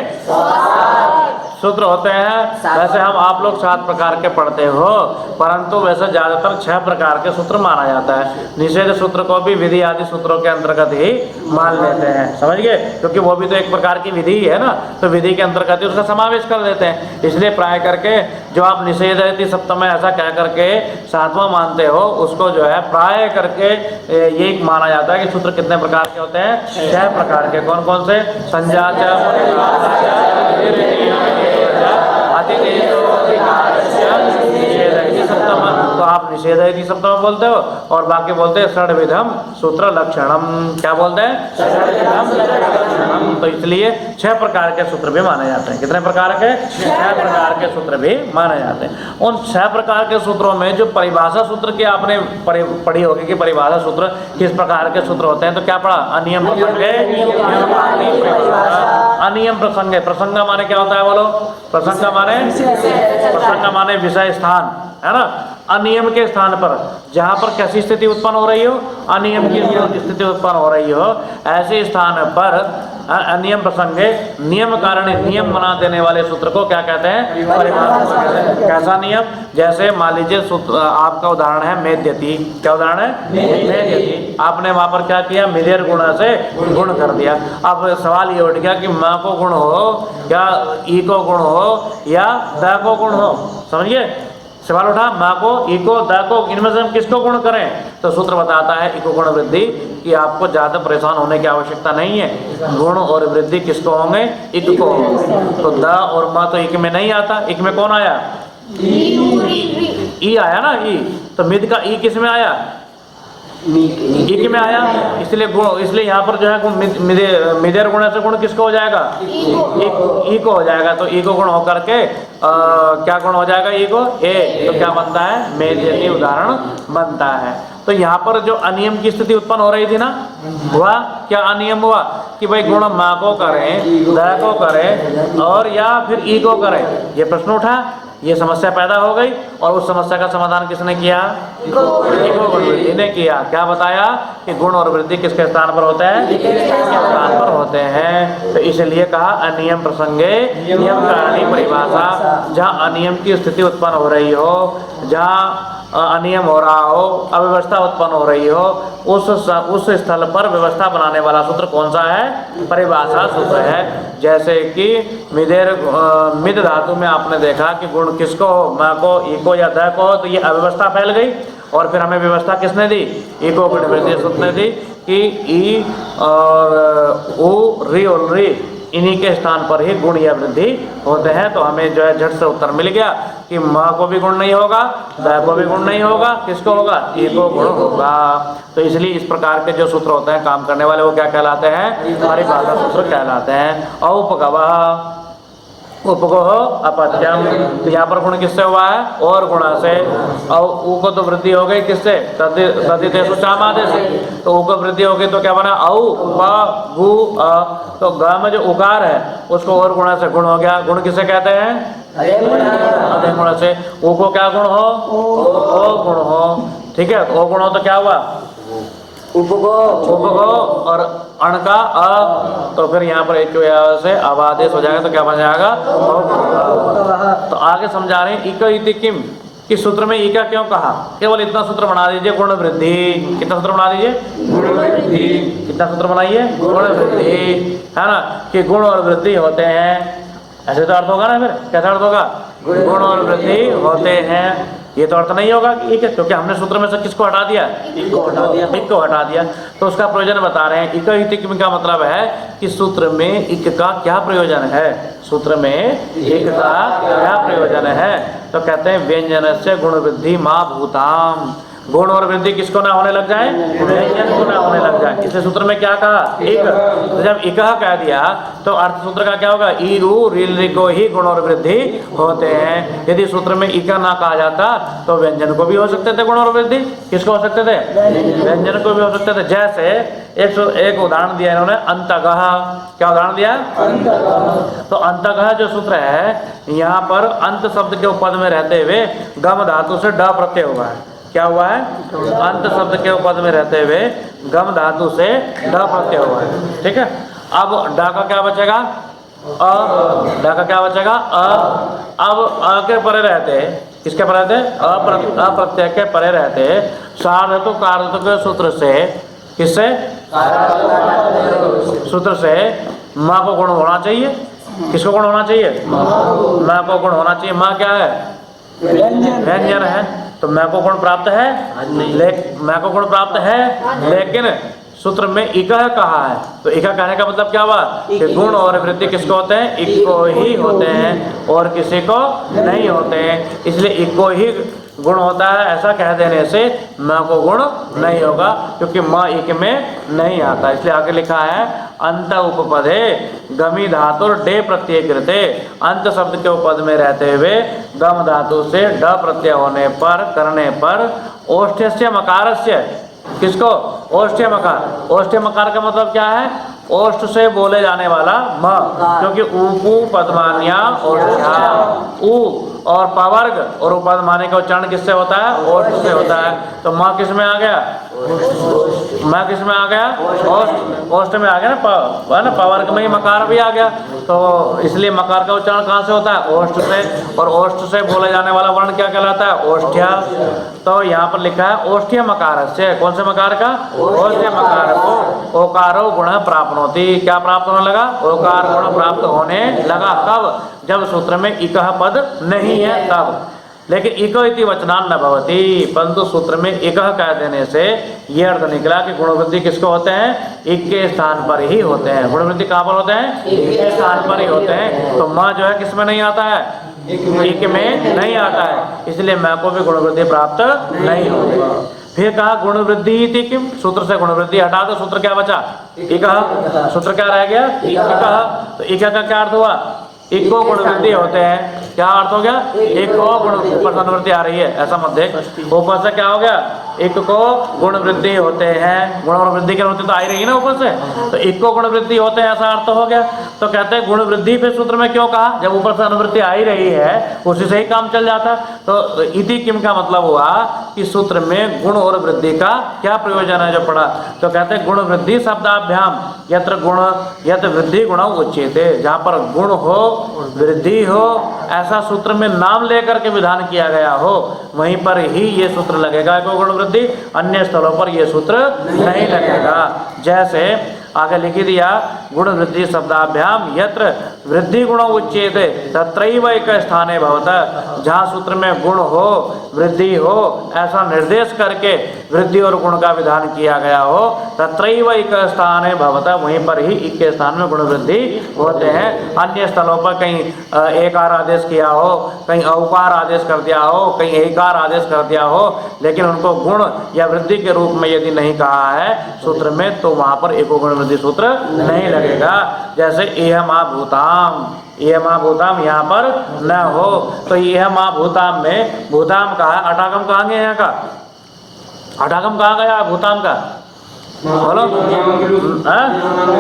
सूत्र होते हैं। वैसे हम आप लोग 7 प्रकार के पढ़ते हो, परंतु वैसे ज़्यादातर 6 प्रकार के सूत्र माना जाता है। निषेध सूत्र को भी विधि आदि सूत्रों के अंतर्गत ही मान लेते हैं, समझ गए? क्योंकि वो भी तो एक प्रकार की विधि है ना, तो विधि के अंतर्गत ही उसका समावेश कर देते हैं। इसलिए प्राय करके जो आप निषेध सप्तम में ऐसा कह करके 7वां मानते हो, उसको जो है प्राय करके ये माना जाता है कि सूत्र कितने प्रकार के होते हैं? 6 प्रकार के। कौन कौन से? संज्ञा, तो आप निषेध सप्तम बोलते हो, और बाकी बोलते हैं षड्विधम सूत्र लक्षणम। क्या बोलते हैं? षड्विधम लक्षणम। तो इसलिए 6 प्रकार के सूत्र भी माने जाते हैं। कितने प्रकार के? 6 प्रकार के सूत्र भी माने जाते हैं। उन 6 प्रकार के सूत्रों में जो परिभाषा सूत्र की आपने पढ़ी होगी कि परिभाषा सूत्र किस प्रकार के सूत्र होते हैं, तो क्या पढ़ा? अनियम प्रसंगे, अनियम प्रसंगे। प्रसंग माने क्या होता है? बोलो। प्रसंग माने विषय स्थान, है ना? अनियम के स्थान पर, जहाँ पर कैसी स्थिति उत्पन्न हो रही हो? अनियम की स्थिति उत्पन्न हो रही हो, ऐसे स्थान पर अनियम प्रसंगे, नियम कारण नियम बना देने वाले सूत्र को क्या कहते हैं? परिभाषा कहते हैं। कैसा नियम? जैसे मान लीजिए आपका उदाहरण है मेद्यति। क्या उदाहरण है? मेद्यति। आपने वहाँ पर क्या किया? मिलेर गुण से गुण कर दिया। अब सवाल ये उठ गया कि माँ को गुण हो या ई को गुण हो या द को गुण हो, समझिए? सवाल उठा, माँ को, ई को, द को, इनमें से हम किसको गुण करें? तो सूत्र बताता है इको गुण वृद्धि कि आपको ज़्यादा परेशान होने की आवश्यकता नहीं है। गुण और वृद्धि किसको होंगे? इक को होंगे। तो द और माँ तो इक में नहीं आता। इक में कौन आया? ई आया ना, ई। तो मिद का ई किस में आया? इक में आया। इसलिए गुण, इसलिए यहाँ पर जो है मिदेर गुण से गुण किसको हो जाएगा? ई को हो जाएगा। तो ई को गुण होकर के क्या गुण हो जाएगा? ई को ए। तो क्या बनता है? मेद्यति उदाहरण बनता है। तो यहाँ पर जो अनियम की स्थिति उत्पन्न हो रही थी ना, हुआ क्या? अनियम हुआ कि भाई गुण माँ को करें, द को करें और या फिर ई को करें। ये प्रश्न उठा, ये समस्या पैदा हो गई, और उस समस्या का समाधान किसने किया? इको गुण वृद्धि ने किया। क्या बताया? कि गुण और वृद्धि किसके स्थान पर होते हैं? इसके स्थान पर होते हैं। तो इसलिए कहा अनियम प्रसंगे नियम कारणी परिभाषा। जहाँ अनियम की स्थिति उत्पन्न हो रही हो, जहाँ अनियम हो रहा हो, अव्यवस्था उत्पन्न हो रही हो, उस स्थल पर व्यवस्था बनाने वाला सूत्र कौन सा है? परिभाषा सूत्र है। जैसे कि मिद धातु में आपने देखा कि गुण किसको हो? म को, ई को या द को हो, तो ये अव्यवस्था फैल गई, और फिर हमें व्यवस्था किसने दी? इको गुण वृद्धि सूत्र ने दी कि ई और ऊ री और री इन्हीं के स्थान पर ही गुण या वृद्धि होते हैं। तो हमें जो है झट से उत्तर मिल गया कि म को भी गुण नहीं होगा, द को भी गुण नहीं होगा, किसको होगा, ई को गुण होगा। तो इसलिए इस प्रकार के जो सूत्र होते हैं काम करने वाले वो क्या कहलाते हैं, परिभाषा सूत्र कहलाते हैं। औपगवः, उपगोह अपत्यम, तो यहाँ पर गुण किससे हुआ है, और गुणा से। और ऊ को तो वृद्धि हो गई किससे, तद्धितेषु चामादे से, तो ऊ को वृद्धि हो गई तो क्या बना, औ प गु अ, तो ग में जो उकार है उसको और गुणा से गुण हो गया। गुण किसे कहते हैं, अधे गुण से। ऊ को क्या गुण हो, ओ गुण हो, ठीक है। ओ गुण हो तो क्या हुआ, उपगो और अण का अ, तो फिर यहाँ पर एक से अब आदेश हो जाएगा तो क्या बन जाएगा, तो आगे समझा रहे हैं इक इति किम, किस सूत्र में इका क्यों कहा। केवल इतना सूत्र बना दीजिए, गुण वृद्धि। कितना सूत्र बना दीजिए, गुण वृद्धि। कितना सूत्र बनाइए, गुण वृद्धि, है ना, कि गुण और वृद्धि होते हैं। ऐसे तो अर्थ होगा ना, फिर कैसा अर्थ होगा, गुण और वृद्धि होते हैं। ये तो अर्थ नहीं होगा कि क्योंकि हमने सूत्र में से किसको हटा दिया, इक को हटा दिया। तो उसका प्रयोजन बता रहे हैं। इक इति किम का मतलब है कि सूत्र में इक का क्या प्रयोजन है, सूत्र में इक का क्या प्रयोजन है। तो कहते हैं व्यंजन से गुण वृद्धि मा भूताम, गुण और वृद्धि किसको ना होने लग जाए, व्यंजन को ना होने लग जाए। इसलिए सूत्र में क्या कहा, इक। तो जब इक कह दिया तो अर्थ सूत्र का क्या होगा, ई रू रील को ही गुण और वृद्धि होते हैं। यदि सूत्र में इक ना कहा जाता तो व्यंजन को भी हो सकते थे गुण और वृद्धि। किसको हो सकते थे, व्यंजन को भी हो सकते थे। जैसे एक उदाहरण दिया इन्होंने, अंतगह। क्या उदाहरण दिया, तो अंतगह जो सूत्र है यहाँ पर अंत शब्द के पद में रहते हुए गम धातु से ड प्रत्यय हुआ है। क्या हुआ है, अंत शब्द के पद में रहते हुए गम धातु से ड प्रत्यय हुआ है, ठीक है। अब ड का क्या बचेगा, अ, ड का क्या बचेगा, अ। अब अ के परे रहते, किसके परे रहते, अप्रत्यय के परे रहते सार्वधातु कार्धातु के सूत्र से, किससे, सूत्र से माँ को गुण होना चाहिए। किसको गुण होना चाहिए, माँ को गुण होना चाहिए। माँ क्या है, व्यंजन है, तो मैं को गुण प्राप्त है, मैं को गुण प्राप्त है, लेकिन सूत्र में इका कहा है। तो इका कहने का मतलब क्या हुआ कि गुण और वृद्धि किसको होते हैं, इक को ही होते हैं और किसी को नहीं होते हैं। इसलिए इक को ही गुण होता है, ऐसा कह देने से म को गुण नहीं होगा, क्योंकि म इक में नहीं आता। इसलिए आगे लिखा है अंत उपपदे गमी धातु डे प्रत्यय कृते, अंत शब्द के उपपद में रहते हुए गम धातु से ड प्रत्यय होने पर, करने पर ओष्ठ्यस्य मकारस्य, किसको, ओष्ठ्य मकार। ओष्ठ्य मकार का मतलब क्या है, ओष्ठ से बोले जाने वाला म, क्योंकि ऊपू पद्मान्या ओष्ठ्या, ऊ और पवर्ग और उपदमाने का उच्चारण किससे होता है, ओष्ठ से होता है। तो माँ किस में आ गया, मैं किस में आ गया, ओष्ठ, ओष्ठ में आ गया ना, पवर्ग में ही मकार भी आ गया। तो इसलिए मकार का उच्चारण कहाँ से होता है, ओष्ठ से, और ओष्ठ से बोले जाने वाला वर्ण क्या कहलाता है, ओष्ठ्या। तो यहाँ पर लिखा है ओष्ठ्य मकार से, कौन से मकार का, ओष्ठ्य मकार को ओकारो गुण प्राप्त होती। क्या प्राप्त होने लगा, ओकार गुण प्राप्त होने लगा। कब, जब सूत्र में इकह पद नहीं है तब। लेकिन इको इति वचनान न भवति, परंतु सूत्र में इकह कह देने से ये अर्थ निकला कि गुण वृद्धि किसको होते हैं, इक के स्थान पर ही होते हैं। गुण वृद्धि कहाँ पर होते हैं, इक के स्थान पर ही होते हैं। तो माँ जो है किस में नहीं आता है, इक में नहीं आता है, इसलिए मैं को भी गुण वृद्धि प्राप्त नहीं होगा। फिर कहा गुण वृद्धि इति किम, सूत्र से गुण वृद्धि हटा दो, सूत्र क्या बचा, इकह। सूत्र क्या रह गया, इकह। तो इकह का क्या अर्थ हुआ, एक को गुण वृद्धि होते हैं। क्या अर्थ हो गया, एक को गुण, ऊपर से अनुवृत्ति आ रही है ऐसा मत देख, ऊपर से क्या हो गया, एक को गुण वृद्धि होते हैं। गुण और वृद्धि की अनुवृत्ति तो आ ही रही है ना ऊपर से, तो एक को गुण वृद्धि होते हैं ऐसा अर्थ हो गया। तो कहते हैं गुण वृद्धि फिर सूत्र में क्यों कहा, जब ऊपर से अनुवृत्ति आ ही रही है उसी से ही काम चल जाता। तो इति किम का मतलब हुआ कि सूत्र में गुण और वृद्धि का क्या प्रयोजन है जो पढ़ा। तो कहते हैं गुण वृद्धि शब्दाभ्याम यत्र गुण यत वृद्धि गुण उच्यते, जहाँ पर गुण हो वृद्धि हो ऐसा सूत्र में नाम लेकर के विधान किया गया हो वहीं पर ही ये सूत्र लगेगा को गुण वृद्धि, अन्य स्थलों पर ये सूत्र नहीं लगेगा। जैसे आगे लिख दिया गुण वृद्धि शब्दाभ्याम यत्र वृद्धि गुण उच्यते तत्रैव एक स्थाने भवतः। जहाँ सूत्र में गुण हो वृद्धि हो ऐसा निर्देश करके वृद्धि और गुण का विधान किया गया हो, तत्रैव एक स्थाने भवतः, वहीं पर ही एक के स्थान में गुण वृद्धि होते हैं। अन्य स्थलों पर कहीं एकार आदेश किया हो, कहीं औकार आदेश कर दिया हो, कहीं एकार आदेश कर दिया हो, लेकिन उनको गुण या वृद्धि के रूप में यदि नहीं कहा है सूत्र में तो वहां पर एको गुण वृद्धि सूत्र नहीं लगेगा। जैसे एह मा भूताम, यह महाभूताम यहाँ पर न हो तो यह महाभूताम में भूताम का है, अटागम कहाँ गया यहाँ का, अटागम कहाँ गया भूताम का, बोलो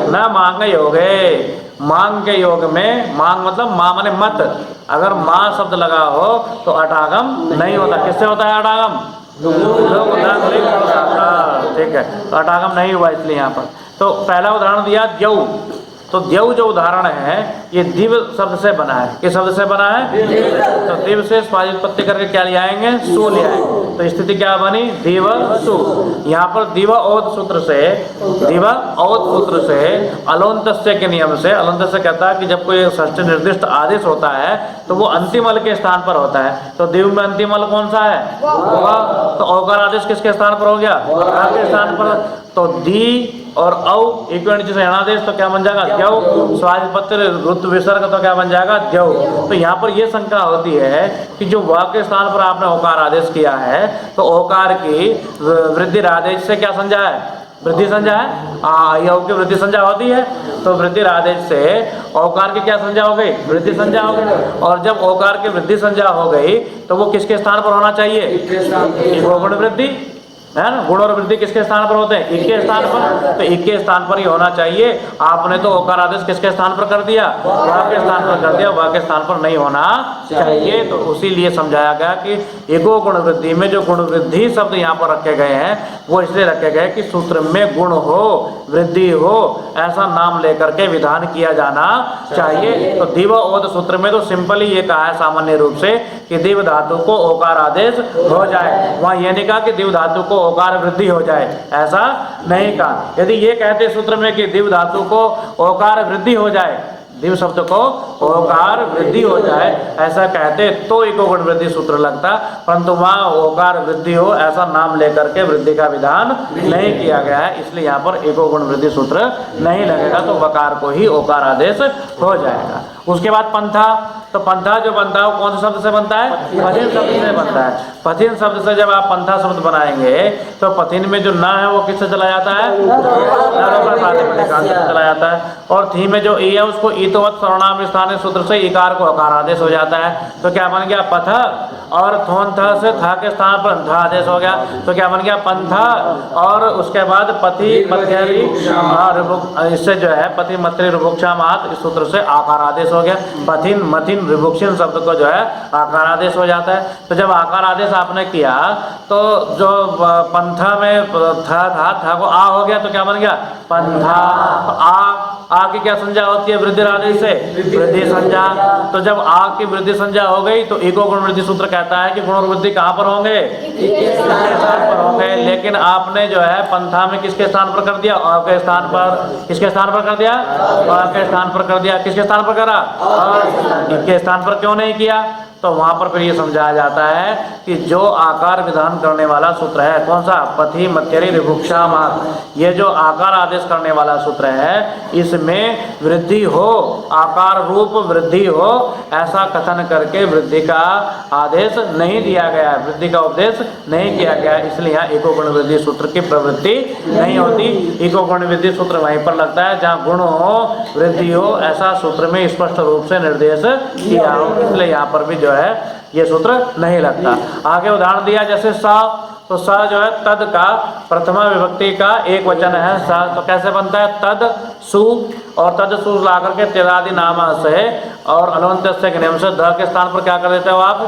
न मांग योगे, मांग के योग में, मांग मतलब माँ माने मत, अगर माँ शब्द लगा हो तो अटागम नहीं होता। किससे होता है अटागम, ठीक है, तो अटागम नहीं हुआ इसलिए यहाँ पर। तो पहला उदाहरण दिया द्यौ, तो द्यौ जो उदाहरण है ये दिव शब्द से बना है। किस शब्द से बना है, तो दिव से स्वादित उत्पत्ति करके क्या ले आएंगे, सु ले आएंगे, तो स्थिति क्या बनी दिव सु। यहाँ पर दिव औद सूत्र से, दिव औद सूत्र से अलोन्तस्य के नियम से, अलोन्तस्य कहता है कि जब कोई षष्ठी निर्दिष्ट आदेश होता है तो वो अंतिम अल के स्थान पर होता है। तो दिव में अंतिम अल कौन सा है, तो औकार आदेश किसके स्थान पर हो गया, औकार के स्थान पर। तो दी और औ इक्वल से अनादेश तो क्या बन जाएगा द्यौ, स्वादिपत्र ऋतु विसर्ग तो क्या बन जाएगा द्यौ। तो यहाँ पर यह शंका होती है कि जो वाक्य स्थान पर आपने ओकार आदेश किया है तो ओकार की वृद्धि आदेश से क्या संज्ञा है, वृद्धि संज्ञा है, यौ की वृद्धि संज्ञा होती है, तो वृद्धि आदेश से ओकार की क्या संज्ञा हो गई, वृद्धि संज्ञा हो गई। और जब ओकार की वृद्धि संज्ञा हो गई तो वो किसके स्थान पर होना चाहिए, गुण वृद्धि है ना। गुण और वृद्धि किसके स्थान पर होते हैं, एक के स्थान पर, तो एक के स्थान पर ही होना चाहिए। आपने तो ओकार आदेश किसके स्थान पर कर दिया, वह के स्थान पर कर दिया, वह के स्थान पर नहीं होना चाहिए। तो उसी लिए समझाया गया कि एको गुण वृद्धि में जो गुण वृद्धि शब्द यहाँ पर रखे गए हैं वो इसलिए रखे गए कि सूत्र में गुण हो वृद्धि हो ऐसा नाम लेकर के विधान किया जाना चाहिए। तो दिव ओद सूत्र में तो सिंपली ये कहा है सामान्य रूप से कि दिव धातु को ओकार आदेश हो जाए, वहाँ ये नहीं कहा कि दिव धातु को ओकार वृद्धि हो जाए, ऐसा नहीं कहा। यदि ये कहते सूत्र में कि दिव धातु को ओकार वृद्धि हो जाए, दिव शब्द को ओकार वृद्धि हो जाए ऐसा कहते तो एको गुण वृद्धि सूत्र लगता, परंतु वहाँ ओकार वृद्धि हो ऐसा नाम लेकर के वृद्धि का विधान नहीं किया गया है, इसलिए यहाँ पर एको गुण वृद्धि सूत्र नहीं लगेगा, तो वकार को ही ओकार आदेश हो जाएगा। उसके बाद पंथा, तो पंथा जो बनता है वो कौन से शब्द से बनता है, पथिन शब्द से बनता है। पथिन शब्द से जब आप पंथा शब्द बनाएंगे तो पथिन में जो न है वो किससे चला जाता है, चला जाता है। और थी में जो ई है उसको ईतवत सर्वनाम स्थान सूत्र से इकार को अकार आदेश हो जाता है, तो क्या बन गया पथ। और थोन थ से था के स्थान पर ध आदेश हो गया, तो क्या बन गया पंथा। और उसके बाद पति मध्यरी, इससे जो है पति मत्री रुभुक्षा मात इस सूत्र से आकार आदेश हो गया। पथिन मथिन रिभुक्षिन शब्द को जो है आकार आदेश हो जाता है। तो जब आकार आदेश आपने किया तो जो पंथा में था को आ हो गया, तो क्या बन गया पंथा। आ की क्या संज्ञा होती है वृद्धि आदेश से, वृद्धि संज्ञा। तो जब आ की वृद्धि संज्ञा हो गई तो एको गुण वृद्धि सूत्र कहता है कि गुण और वृद्धि कहाँ पर होंगे, स्थान पर होंगे। लेकिन आपने जो है पंथा में किसके स्थान पर कर दिया, आ के स्थान पर। किसके स्थान पर कर दिया, आ के स्थान पर कर दिया। किसके स्थान पर करा, इनके स्थान पर क्यों नहीं किया। तो वहां पर फिर ये समझाया जाता है कि जो आकार विधान करने वाला सूत्र है कौन सा, पथि मत्यरी रिभुक्षा मात, ये जो आकार आदेश करने वाला सूत्र है इसमें वृद्धि हो, आकार रूप वृद्धि हो ऐसा कथन करके वृद्धि का आदेश नहीं दिया गया है, वृद्धि का उपदेश नहीं किया गया है। इसलिए यहाँ एको गुण वृद्धि सूत्र की प्रवृत्ति नहीं होती। एको गुण वृद्धि सूत्र वहीं पर लगता है जहाँ गुण हो वृद्धि हो ऐसा सूत्र में स्पष्ट रूप से निर्देश किया हो, इसलिए यहाँ पर भी जो है ये सूत्र नहीं लगता। आगे उदाहरण दिया जैसे सा, तो सा जो है तद का प्रथमा विभक्ति का एक वचन है सा, तो कैसे बनता है तद सु, और तद सु ला करके तेरादि नाम से और अलवंत्य के नियम से द के स्थान पर क्या कर देते हो आप,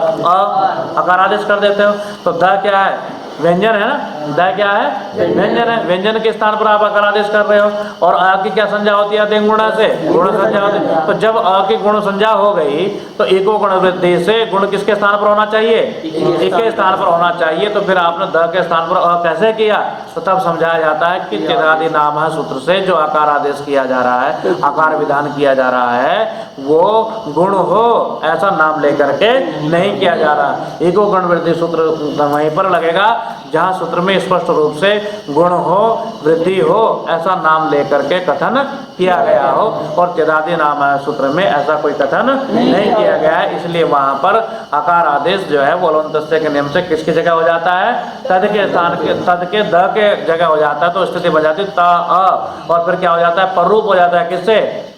अकार आदेश कर देते हो। तो द क्या है, व्यंजन है ना, द क्या है? व्यंजन है। व्यंजन के स्थान पर आप अकार आदेश कर रहे हो, और अ की क्या संज्ञा होती है? अधिक गुण से गुण संज्ञा होती है। तो जब अ की गुण संज्ञा हो गई तो इको गुण वृद्धि से गुण किसके स्थान पर होना चाहिए? इक के स्थान पर होना चाहिए। तो फिर आपने द के स्थान पर अ कैसे किया? तो तब समझाया जाता है कि चिदादि नाम है सूत्र से जो आकार आदेश किया जा रहा है, आकार विधान किया जा रहा है, वो गुण हो ऐसा नाम लेकर के नहीं किया जा रहा। इको गुण वृद्धि सूत्र वहीं पर लगेगा जहाँ सूत्र में स्पष्ट रूप से गुण हो, वृद्धि हो ऐसा नाम लेकर के कथन किया गया हो, और चिदादि नाम है सूत्र में ऐसा कोई कथन नहीं किया गया है। इसलिए वहाँ पर आकार आदेश जो है वो लोन्तस्य के नियम से किसकी जगह हो जाता है? तद के स्थान के, तद के द के जगह हो जाता है। तो स्थिति बन जाती है त अ, और फिर क्या हो जाता है? पररूप हो जाता है किससे?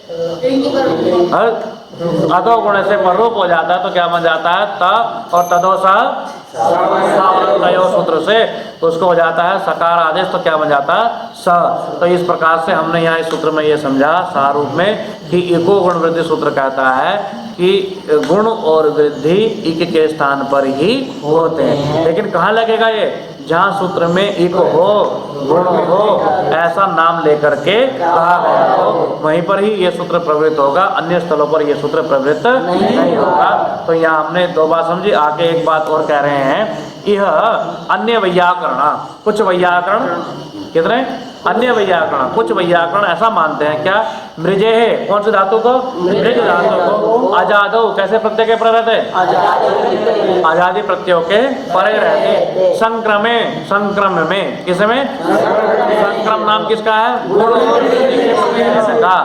अधो गुण से पररूप हो जाता है। तो क्या बन जाता है? त और तदो सह तयो सूत्र से उसको हो जाता है सकार आदेश। तो क्या बन जाता है? स। तो इस प्रकार से हमने यहाँ इस सूत्र में ये समझा सारूप में कि इको गुण वृद्धि सूत्र कहता है कि गुण और वृद्धि इक के स्थान पर ही होते हैं। लेकिन कहाँ लगेगा ये? जहाँ सूत्र में इक हो, गुण हो ऐसा नाम लेकर के कहा गया हो, वहीं पर ही ये सूत्र प्रवृत्त होगा। अन्य स्थलों पर ये सूत्र प्रवृत्त नहीं होगा। तो यहाँ हमने दो बात समझी। आगे एक बात और कह रहे हैं, यह अन्य वैयाकरण, कुछ वैयाकरण, कितने? अन्य वैयाकरण, कुछ वैयाकरण ऐसा मानते हैं क्या? मृजे है कौन सी धातु को? मृज धातु को आजादो कैसे प्रत्यय के पर रहते? आजादी प्रत्ययों के परे रहते। संक्रमे, संक्रम में, किसमें? संक्रम नाम किसका है? गुण और वृद्धि के प्रत्यय का।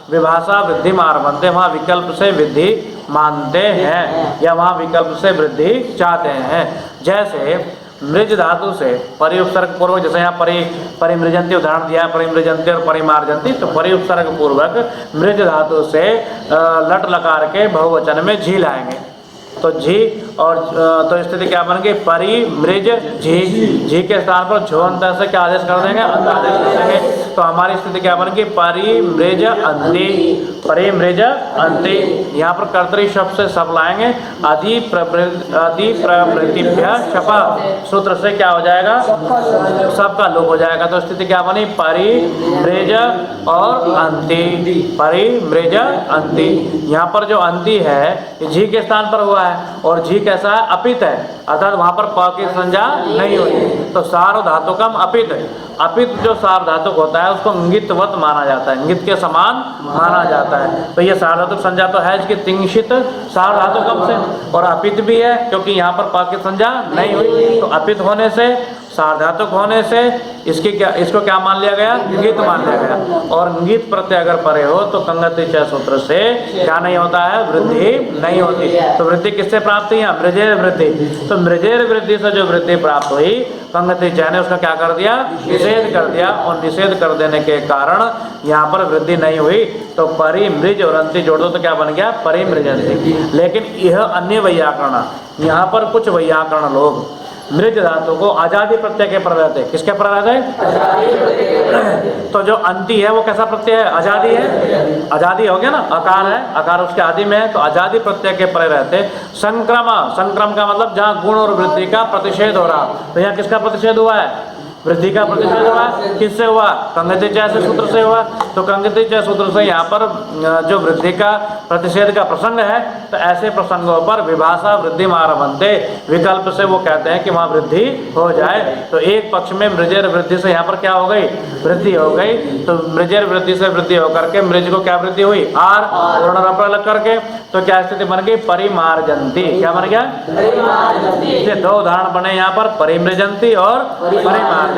विभाषा वृद्धि मारबंते, वहाँ विकल्प से वृद्धि मानते हैं या वहाँ विकल्प से वृद्धि चाहते हैं। जैसे मृज धातु से परि उपसर्ग पूर्वक, जैसे यहाँ परिमृजंती उदाहरण दिया है, परिमृजंती और परिमार्जंती, तो परि उपसर्ग पूर्वक मृज धातु से लट लकार के बहुवचन में झी लाएंगे। तो झी और तो स्थिति क्या बन गई? परि मृज झी, झी के स्थान पर झोंत से क्या आदेश कर देंगे? अंत आदेश कर देंगे। तो हमारी स्थिति क्या बन गई? परि मृज अंति, परि मृज अंति। यहाँ पर कर्तरी शब्द से सब लाएंगे। अधि प्रवृत्तिभ्य शप सूत्र से क्या हो जाएगा? सबका लोप हो जाएगा। तो स्थिति क्या बनी? परि मृज और अंति, परि मृज अंति। यहाँ पर जो अंति है झी के स्थान पर हुआ है, और झी कैसा है? अपित है, अर्थात वहां पर प की संज्ञा नहीं हुई। तो सार धातु कम अपित है। अपित जो सार धातुक होता है उसको इंगितवत माना जाता है, इंगित के समान माना जाता है। तो ये सार धातुक संज्ञा तो है इसकी तिंशित सार धातुकम से, और अपित भी है क्योंकि यहाँ पर प की संज्ञा नहीं हुई। तो अपित होने से, सार्वधातुक होने से इसको क्या मान लिया गया? इंगित मान लिया गया। और इंगित प्रत्यय अगर परे हो तो कंगति च सूत्र से क्या नहीं होता है? वृद्धि नहीं होती। तो वृद्धि किससे प्राप्त हुई? मृजेर वृद्धि। तो मृजेर वृद्धि से जो वृद्धि प्राप्त हुई, कंगति च ने उसका क्या कर दिया? निषेध कर दिया। और निषेध कर देने के कारण यहाँ पर वृद्धि नहीं हुई। तो परि मृज और अंति जोड़ दो तो क्या बन गया? परिमृजंति। लेकिन यह अन्य वैयाकरण, यहाँ पर कुछ वैयाकरण लोग मृज धातु को आजादी प्रत्यय के पर रहते। किसके पर रहते? तो जो अंति है वो कैसा प्रत्यय है? आजादी है। आजादी हो गया ना, अकार है, अकार उसके आदि में है, तो आजादी प्रत्यय के पर रहते। संक्रम, संक्रम का मतलब जहाँ गुण और वृद्धि का प्रतिषेध हो रहा। तो यहाँ किसका प्रतिषेध हुआ है? वृद्धि का प्रतिषेध हुआ। किससे हुआ? कंगति च सूत्र से हुआ। तो कंगति च सूत्र से यहाँ पर जो वृद्धि का प्रतिषेध का प्रसंग है, तो ऐसे प्रसंगों पर विभाषा वृद्धि मारबंते विकल्प से वो कहते हैं कि वहाँ वृद्धि हो जाए। तो एक पक्ष में मृजेर वृद्धि से यहाँ पर क्या हो गई? वृद्धि हो गई। तो मृजेर वृद्धि से वृद्धि होकर के मृज को क्या वृद्धि हुई? आर और लग करके। तो क्या स्थिति बन गई? परिमार्जंती। क्या बन गया? इसलिए दो उदाहरण बने यहाँ पर, परिमृजंती और परिमार्जंती।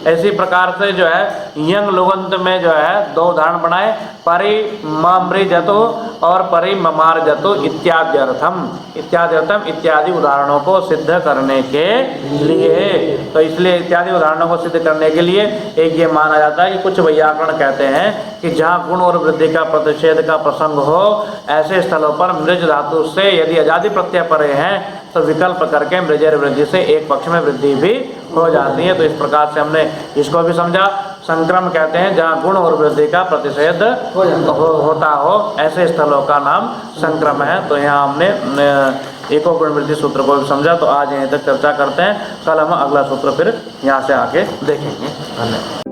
ऐसी प्रकार से जो है यंग लोगंत में जो है दो उदाहरण बनाए, परिमृजतो और परिमार्जतो इत्याद्यर्थम, इत्याद्यर्थम इत्यादि उदाहरणों को सिद्ध करने के लिए। तो इसलिए इत्यादि उदाहरणों को सिद्ध करने के लिए एक ये माना जाता है कि कुछ वैयाकरण कहते हैं कि जहाँ गुण और वृद्धि का प्रतिषेध का प्रसंग हो, ऐसे स्थलों पर मृज धातु से यदि आजादी प्रत्यय परे हैं तो विकल्प करके मृजेर वृद्धि से एक पक्ष में वृद्धि भी हो जाती है। तो इस प्रकार से हमने इसको भी समझा। संक्रम कहते हैं जहाँ गुण और वृद्धि का प्रतिषेध होता हो, ऐसे स्थलों का नाम संक्रम है। तो यहाँ हमने एको गुणवृत्ति सूत्र को भी समझा। तो आज यहीं तक चर्चा करते हैं, कल हम अगला सूत्र फिर यहाँ से आगे देखेंगे। धन्यवाद।